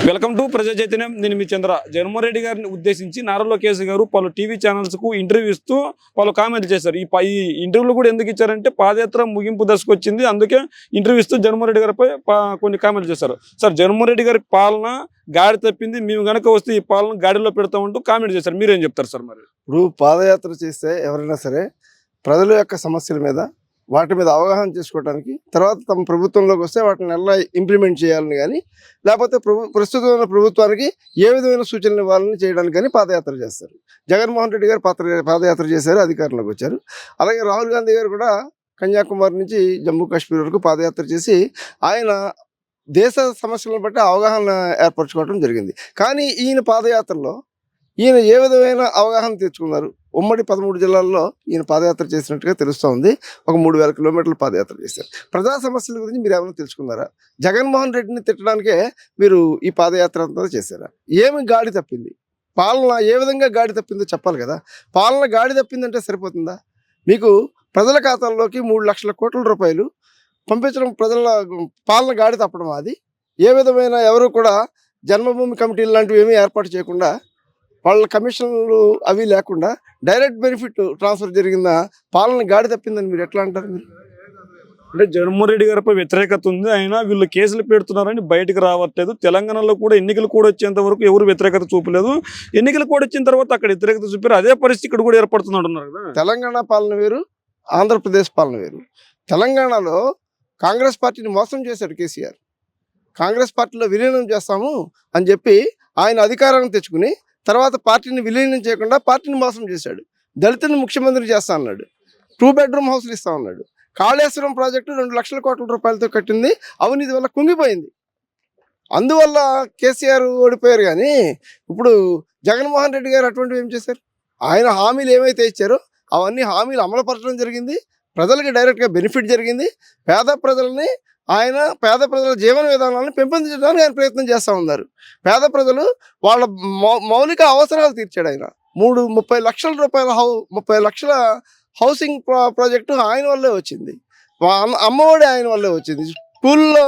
Welcome to ప్రజా చైతన్యం. నేను మీ చంద్ర. జగన్మోహన్ రెడ్డి గారిని ఉద్దేశించి నారా లోకేష్ గారు పలు టీవీ ఛానల్స్ కు ఇంటర్వ్యూ ఇస్తూ పలు కామెంట్లు చేశారు. ఈ ఇంటర్వ్యూలు కూడా ఎందుకు ఇచ్చారంటే పాదయాత్ర ముగింపు దశకు వచ్చింది, అందుకే ఇంటర్వ్యూ ఇస్తూ జగన్మోహన్ రెడ్డి గారిపై కొన్ని కామెంట్లు చేశారు. సార్, జగన్మోహన్ రెడ్డి గారి పాలన గాడి తప్పింది, మేము గనక వస్తే ఈ పాలన గాడిలో పెడతామంటూ కామెంట్ చేశారు. మీరేం చెప్తారు సార్? మరి ఇప్పుడు పాదయాత్ర చేస్తే ఎవరైనా సరే ప్రజల యొక్క సమస్యల మీద వాటి మీద అవగాహన చేసుకోవడానికి, తర్వాత తమ ప్రభుత్వంలోకి వస్తే వాటిని ఎలా ఇంప్లిమెంట్ చేయాలని కానీ, లేకపోతే ప్రస్తుతం ఉన్న ప్రభుత్వానికి ఏ విధమైన సూచనలు ఇవ్వాలని చేయడానికి కానీ పాదయాత్ర చేస్తారు. జగన్మోహన్ రెడ్డి గారు పాదయాత్ర చేశారు, అధికారంలోకి వచ్చారు. అలాగే రాహుల్ గాంధీ గారు కూడా కన్యాకుమారి నుంచి జమ్మూ కాశ్మీర్ వరకు పాదయాత్ర చేసి ఆయన దేశ సమస్యలను బట్టి అవగాహన ఏర్పరచుకోవడం జరిగింది. కానీ ఈయన పాదయాత్రలో ఈయన ఏ విధమైన అవగాహన తెచ్చుకున్నారు? ఉమ్మడి 13 జిల్లాల్లో ఈయన పాదయాత్ర చేసినట్టుగా తెలుస్తూ ఉంది. ఒక 3000 కిలోమీటర్ల పాదయాత్ర చేశారు. ప్రజా సమస్యల గురించి మీరు ఏమైనా తెలుసుకున్నారా? జగన్మోహన్ రెడ్డిని తిట్టడానికే మీరు ఈ పాదయాత్ర అంతా చేశారా? ఏమి గాడి తప్పింది? పాలన ఏ విధంగా గాడి తప్పిందో చెప్పాలి కదా. పాలన గాడి తప్పిందంటే సరిపోతుందా? మీకు ప్రజల ఖాతాల్లోకి 3 లక్షల కోట్ల రూపాయలు పంపించడం ప్రజల పాలన గాడి తప్పడం. అది ఏ విధమైన ఎవరు కూడా జన్మభూమి కమిటీలు లాంటివి ఏమీ ఏర్పాటు చేయకుండా, వాళ్ళ కమిషన్లు అవి లేకుండా డైరెక్ట్ బెనిఫిట్ ట్రాన్స్ఫర్ జరిగిన పాలన గాడి తప్పిందని మీరు ఎట్లా అంటారు? మీరు అంటే జగన్మోహన్ రెడ్డి గారిపై వ్యతిరేకత ఉంది, అయినా వీళ్ళు కేసులు పెడుతున్నారని బయటకు రావట్లేదు. తెలంగాణలో కూడా ఎన్నికలు కూడా వచ్చేంత వరకు ఎవరు వ్యతిరేకత చూపలేదు. ఎన్నికలు కూడా వచ్చిన తర్వాత అక్కడ వ్యతిరేకత చూపారు. అదే పరిస్థితి ఇక్కడ కూడా ఏర్పడుతుంది అంటున్నారు కదా. తెలంగాణ పాలన వేరు, ఆంధ్రప్రదేశ్ పాలన వేరు. తెలంగాణలో కాంగ్రెస్ పార్టీని మోసం చేశాడు కేసీఆర్. కాంగ్రెస్ పార్టీలో విలీనం చేస్తాము అని చెప్పి ఆయన అధికారాన్ని తెచ్చుకుని తర్వాత పార్టీని విలీనం చేయకుండా పార్టీని మోసం చేశాడు. దళితులను ముఖ్యమంత్రి చేస్తా అన్నాడు. 2 బెడ్రూమ్ హౌస్లు ఇస్తా ఉన్నాడు. కాళేశ్వరం ప్రాజెక్టు 2 లక్షల కోట్ల రూపాయలతో కట్టింది, అవినీతి వల్ల కుంగిపోయింది. అందువల్ల కేసీఆర్ ఓడిపోయారు. కానీ ఇప్పుడు జగన్మోహన్ రెడ్డి గారు అటువంటివి ఏం చేశారు? ఆయన హామీలు ఏమైతే ఇచ్చారో అవన్నీ హామీలు అమలుపరచడం జరిగింది. ప్రజలకి డైరెక్ట్గా బెనిఫిట్ జరిగింది. పేద ప్రజల జీవన విధానాలను పెంపొందించడానికి ఆయన ప్రయత్నం చేస్తూ ఉన్నారు. పేద ప్రజలు వాళ్ళ మౌలిక అవసరాలు తీర్చాడు ఆయన. 30 లక్షల రూపాయల 30 లక్షల హౌసింగ్ ప్రాజెక్టు ఆయన వల్లే వచ్చింది. అమ్మఒడి ఆయన వల్లే వచ్చింది. స్కూల్లో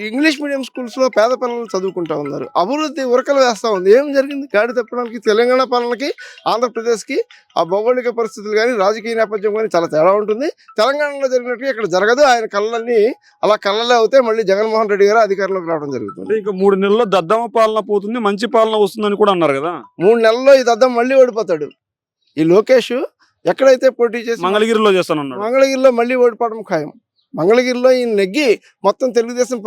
ఇంగ్లీష్ మీడియం స్కూల్స్లో పేద పిల్లలు చదువుకుంటూ ఉన్నారు. అభివృద్ధి ఉరకలు వేస్తూ ఉంది. ఏం జరిగింది? గాడి తప్పడానికి తెలంగాణ పాలనకి ఆంధ్రప్రదేశ్కి ఆ భౌగోళిక పరిస్థితులు కానీ రాజకీయ నేపథ్యం కానీ చాలా తేడా ఉంటుంది. తెలంగాణలో జరిగినట్టుగా ఇక్కడ జరగదు. ఆయన కళ్ళన్నీ అలా కళ్ళలే అవుతాయి. మళ్ళీ జగన్మోహన్ రెడ్డి గారు అధికారంలోకి రావడం జరుగుతుంది. ఇంకా 3 నెలల్లో దద్దమ్మ పాలన పోతుంది, మంచి పాలన వస్తుందని కూడా అన్నారు కదా. 3 నెలల్లో ఈ దద్దం మళ్ళీ ఓడిపోతాడు. ఈ లోకేష్ ఎక్కడైతే పోటీ చేసి మంగళగిరిలో చేస్తానన్నాడు, మంగళగిరిలో మళ్ళీ ఓడిపోవడం ఖాయం. మంగళగిరిలో ఈయన నెగ్గి మొత్తం తెలుగుదేశం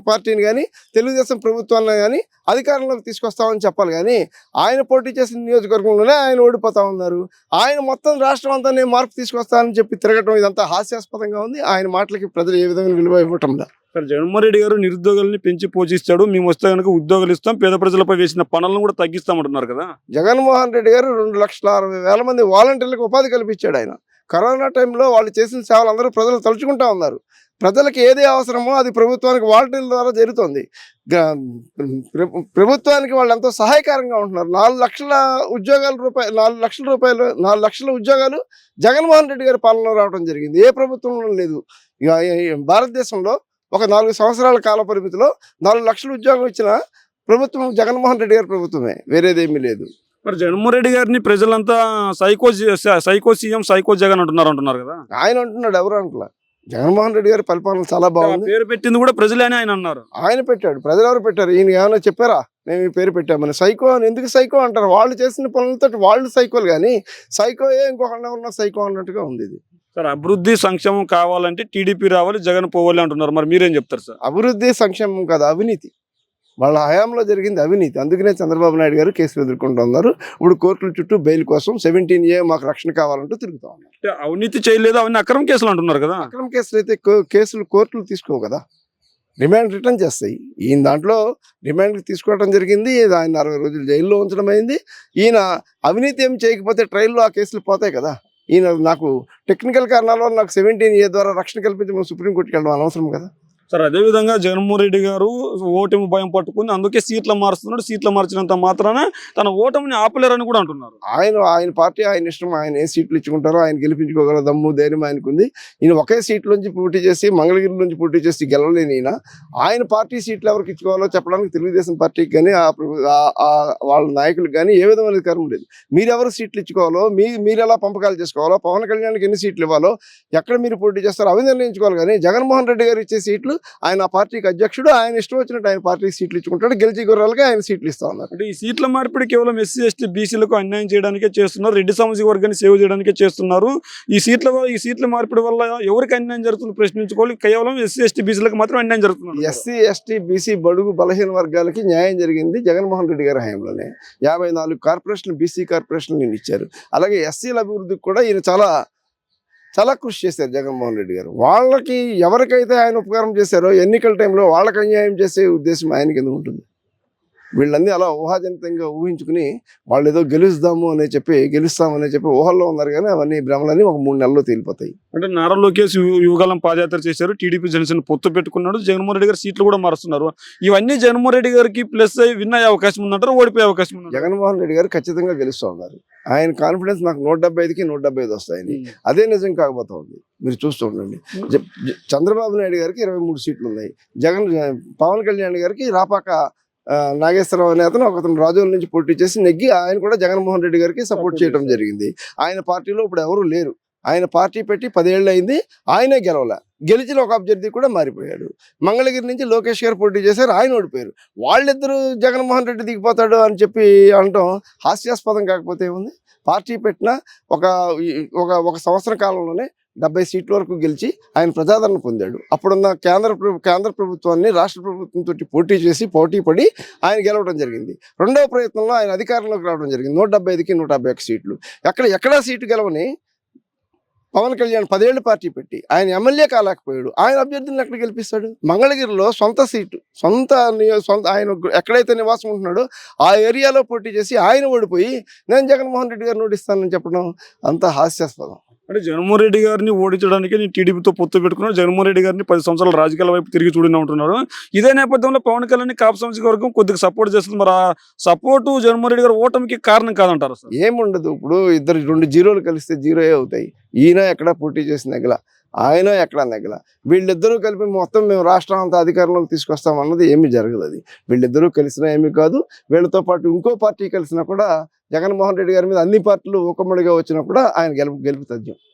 పార్టీని కానీ తెలుగుదేశం ప్రభుత్వాన్ని కానీ అధికారంలోకి తీసుకొస్తామని చెప్పాలి. కానీ ఆయన పోటీ చేసిన నియోజకవర్గంలోనే ఆయన ఓడిపోతా ఉన్నారు. ఆయన మొత్తం రాష్ట్రం అంతా నేను మార్పు తీసుకొస్తానని చెప్పి తిరగటం ఇదంతా హాస్యాస్పదంగా ఉంది. ఆయన మాటలకి ప్రజలు ఏ విధంగా విలువ ఇవ్వటంలా. జగన్మోహన్ రెడ్డి గారు నిరుద్యోగుల్ని పెంచి పోషిస్తాడు, మేము వస్తే కనుక ఉద్యోగాలు ఇస్తాం, పేద ప్రజలపై వేసిన పనులను కూడా తగ్గిస్తామంటున్నారు కదా. జగన్మోహన్ రెడ్డి గారు 2,60,000 మంది వాలంటీర్లకు ఉపాధి కల్పించాడు. ఆయన కరోనా టైంలో వాళ్ళు చేసిన సేవలు అందరూ ప్రజలు తలుచుకుంటా ఉన్నారు. ప్రజలకు ఏది అవసరమో అది ప్రభుత్వానికి వాలంటీర్ల ద్వారా జరుగుతుంది. ప్రభుత్వానికి వాళ్ళు ఎంతో సహాయకారంగా ఉంటున్నారు. 4 లక్షల ఉద్యోగాలు జగన్మోహన్ రెడ్డి గారి పాలనలో రావడం జరిగింది. ఏ ప్రభుత్వంలో లేదు. భారతదేశంలో ఒక 4 సంవత్సరాల కాల పరిమితిలో 4 లక్షల ఉద్యోగం ఇచ్చిన ప్రభుత్వం జగన్మోహన్ రెడ్డి గారి ప్రభుత్వమే, వేరేదేమీ లేదు. మరి జగన్మోహన్ రెడ్డి గారిని ప్రజలంతా సైకో సీఎం సైకో జగన్ అంటున్నారు కదా. ఆయన అంటున్నాడు, ఎవరు అంటలా. జగన్మోహన్ రెడ్డి గారి పరిపాలన చాలా బాగుంది. పేరు పెట్టింది కూడా ప్రజలే అని ఆయన అన్నారు. ఆయన పెట్టాడు, ప్రజలు ఎవరు పెట్టారు? ఈయన ఏమైనా చెప్పారా మేము ఈ పేరు పెట్టామని? సైకో అని ఎందుకు సైకో అంటారు? వాళ్ళు చేసిన పనులతో వాళ్ళు సైకోలు, కానీ సైకోయే ఇంకొకళ్ళ ఉన్న సైకో అన్నట్టుగా ఉంది ఇది. సార్, అభివృద్ధి సంక్షేమం కావాలంటే టీడీపీ రావాలి, జగన్ పోవాలి అంటున్నారు. మరి మీరేం చెప్తారు సార్? అభివృద్ధి సంక్షేమం కాదు, అవినీతి. వాళ్ళ హయాంలో జరిగింది అవినీతి. అందుకనే చంద్రబాబు నాయుడు గారు కేసులు ఎదుర్కొంటూ ఉన్నారు. ఇప్పుడు కోర్టుల చుట్టూ బెయిల్ కోసం 17A మాకు రక్షణ కావాలంటూ తిరుగుతూ ఉన్నారు. అవినీతి చేయలేదు, అవన్నీ అక్రమ కేసులు అంటున్నారు కదా. అక్రమ కేసులు అయితే కోర్టులు తీసుకోవు కదా, రిమాండ్ రిటర్న్ చేస్తాయి. ఈయన దాంట్లో రిమాండ్కి తీసుకోవడం జరిగింది. ఆయన 60 రోజులు జైల్లో ఉంచడం అయింది. ఈయన అవినీతి ఏం చేయకపోతే ట్రయల్లో ఆ కేసులు పోతాయి కదా. ఈయన నాకు టెక్నికల్ కారణాల వల్ల నాకు 17A ద్వారా రక్షణ కల్పించి మనం సుప్రీంకోర్టుకి వెళ్ళడం అనవసరం కదా. సార్ అదే విధంగా జగన్మోహన్ రెడ్డి గారు ఓటమి భయం పట్టుకుని అందుకే సీట్లు మారుస్తున్నాడు. సీట్లు మార్చినంత మాత్రాన తన ఓటమిని ఆపలేరని కూడా అంటున్నారు. ఆయన పార్టీ ఆయన ఇష్టం. ఆయన ఏ సీట్లు ఇచ్చుకుంటారో ఆయన గెలిపించుకోగల దమ్ము ధైర్యం ఆయనకుంది. ఈయన ఒకే సీట్ నుంచి పోటీ చేసి మంగళగిరి నుంచి పోటీ చేసి గెలవలేని ఆయన పార్టీ సీట్లు ఎవరికి ఇచ్చుకోవాలో చెప్పడానికి తెలుగుదేశం పార్టీకి కానీ వాళ్ళ నాయకులకు కానీ ఏ విధమైన అధికారం లేదు. మీరెవరు సీట్లు ఇచ్చుకోవాలో మీరు ఎలా పంపకాలు చేసుకోవాలో, పవన్ కళ్యాణ్కి ఎన్ని సీట్లు ఇవ్వాలో, ఎక్కడ మీరు పోటీ చేస్తారో అవి నిర్ణయించుకోవాలి. కానీ జగన్మోహన్ రెడ్డి గారు ఇచ్చే సీట్లు ఆయన ఆ పార్టీకి అధ్యక్షుడు, ఆయన ఇష్టం వచ్చినట్టు ఆయన పార్టీకి సీట్లు ఇచ్చుకుంటాడు. గెలిచి గుర్రాలకి ఆయన సీట్లు ఇస్తా ఉన్నారు. అంటే ఈ సీట్ల మార్పిడి కేవలం ఎస్సీ ఎస్టీ బీసీలకు అన్యాయం చేయడానికే చేస్తున్నారు. రెడ్డి సామాజిక వర్గాన్ని సేవ్ చేయడానికే చేస్తున్నారు. ఈ సీట్ల మార్పిడి వల్ల ఎవరికి అన్యాయం జరుగుతుంది ప్రశ్నించుకోవాలి. కేవలం ఎస్సీ ఎస్టీ బీసీలకు మాత్రం అన్యాయం జరుగుతుంది. ఎస్సీ ఎస్టీ బీసీ బడుగు బలహీన వర్గాలకి న్యాయం జరిగింది జగన్మోహన్ రెడ్డి గారి హయాంలోనే. 54 కార్పొరేషన్లు బీసీ కార్పొరేషన్లు ఈయన ఇచ్చారు. అలాగే ఎస్సీల అభివృద్ధికి కూడా ఈయన చాలా కృషి చేశారు జగన్మోహన్ రెడ్డి గారు. వాళ్ళకి ఎవరికైతే ఆయన ఉపకారం చేశారో ఎన్నికల టైంలో వాళ్ళకి అన్యాయం చేసే ఉద్దేశం ఆయనకి ఎందుకు ఉంటుంది? వీళ్ళన్నీ అలా ఊహాజనితంగా ఊహించుకుని వాళ్ళు ఏదో గెలుస్తామని చెప్పి ఊహల్లో ఉన్నారు. కానీ అవన్నీ భ్రమలని ఒక 3 నెలల్లో తేలిపోతాయి. అంటే నారా లోకేష్ యువగాలం పాదయాత్ర చేశారు. టీడీపీ జనసేన పొత్తు పెట్టుకున్నాడు. జగన్మోహన్ రెడ్డి గారు సీట్లు కూడా మారుస్తున్నారు. ఇవన్నీ జగన్మోహన్ రెడ్డి గారికి ప్లస్ అయ్యి విన్ అయ్యే అవకాశం ఉందంటారు, ఓడిపోయే అవకాశం ఉంది. జగన్మోహన్ రెడ్డి గారు ఖచ్చితంగా గెలుస్తూ ఉన్నారు. ఆయన కాన్ఫిడెన్స్ నాకు 175కి 175 వస్తాయని. అదే నిజం కాకపోతా ఉంది. మీరు చూస్తూ ఉండండి. చంద్రబాబు నాయుడు గారికి 23 సీట్లు ఉన్నాయి. పవన్ కళ్యాణ్ గారికి రాపాక నాగేశ్వరరావు అనే అతను రాజోల నుంచి పోటీ చేసి నెగ్గి ఆయన కూడా జగన్మోహన్ రెడ్డి గారికి సపోర్ట్ చేయడం జరిగింది. ఆయన పార్టీలో ఇప్పుడు ఎవరు లేరు. ఆయన పార్టీ పెట్టి 10 ఏళ్ళు అయింది. ఆయనే గెలిచిన ఒక అభ్యర్థి కూడా మారిపోయాడు. మంగళగిరి నుంచి లోకేష్ గారు పోటీ చేశారు, ఆయన ఓడిపోయారు. వాళ్ళిద్దరూ జగన్మోహన్ రెడ్డి దిగిపోతాడు అని చెప్పి అనటం హాస్యాస్పదం కాకపోతే ఏముంది? పార్టీ పెట్టిన ఒక సంవత్సర కాలంలోనే 70 సీట్ల వరకు గెలిచి ఆయన ప్రజాదరణ పొందాడు. అప్పుడున్న కేంద్ర ప్రభుత్వాన్ని రాష్ట్ర ప్రభుత్వంతో పోటీ పడి ఆయన గెలవడం జరిగింది. రెండవ ప్రయత్నంలో ఆయన అధికారంలోకి రావడం జరిగింది. 175కి 151 సీట్లు. ఎక్కడా సీటు గెలవని పవన్ కళ్యాణ్ 10 ఏళ్ళు పార్టీ పెట్టి ఆయన ఎమ్మెల్యే కాలేకపోయాడు. ఆయన అభ్యర్థులను ఎక్కడ గెలిపిస్తాడు? మంగళగిరిలో సొంత సీటు, ఆయన ఎక్కడైతే నివాసం ఉంటున్నాడో ఆ ఏరియాలో పోటీ చేసి ఆయన ఓడిపోయి నేను జగన్మోహన్ రెడ్డి గారిని ఓడిస్తానని చెప్పడం అంత హాస్యాస్పదం. అంటే జగన్మోహన్ రెడ్డి గారిని ఓడించడానికి నేను టీడీపీతో పొత్తు పెట్టుకున్నాను. జగన్మోహన్ రెడ్డి గారిని 10 సంవత్సరాల రాజకీయాల వైపు తిరిగి చూడని ఉంటున్నారు. ఇదే నేపథ్యంలో పవన్ కళ్యాణ్ కాపు సామాజిక వర్గం కొద్దిగా సపోర్ట్ చేస్తుంది. మరి ఆ సపోర్టు జగన్మోహన్ రెడ్డి గారు ఓటమికి కారణం కాదంటారు? సార్ ఏముండదు. ఇప్పుడు 2 జీరోలు కలిస్తే జీరోయే అవుతాయి. ఈయన ఎక్కడ పోటీ చేసి నెగల, ఆయన ఎక్కడ నెగల. వీళ్ళిద్దరూ కలిపి మొత్తం మేము రాష్ట్రం అంతా అధికారంలోకి తీసుకొస్తాం అన్నది ఏమీ జరగదు. అది వీళ్ళిద్దరూ కలిసినా ఏమీ కాదు. వీళ్ళతో పాటు ఇంకో పార్టీ కలిసినా కూడా జగన్మోహన్ రెడ్డి గారి మీద అన్ని పార్టీలు ఊకమ్మడిగా వచ్చినా కూడా ఆయన గెలుపు తథ్యం.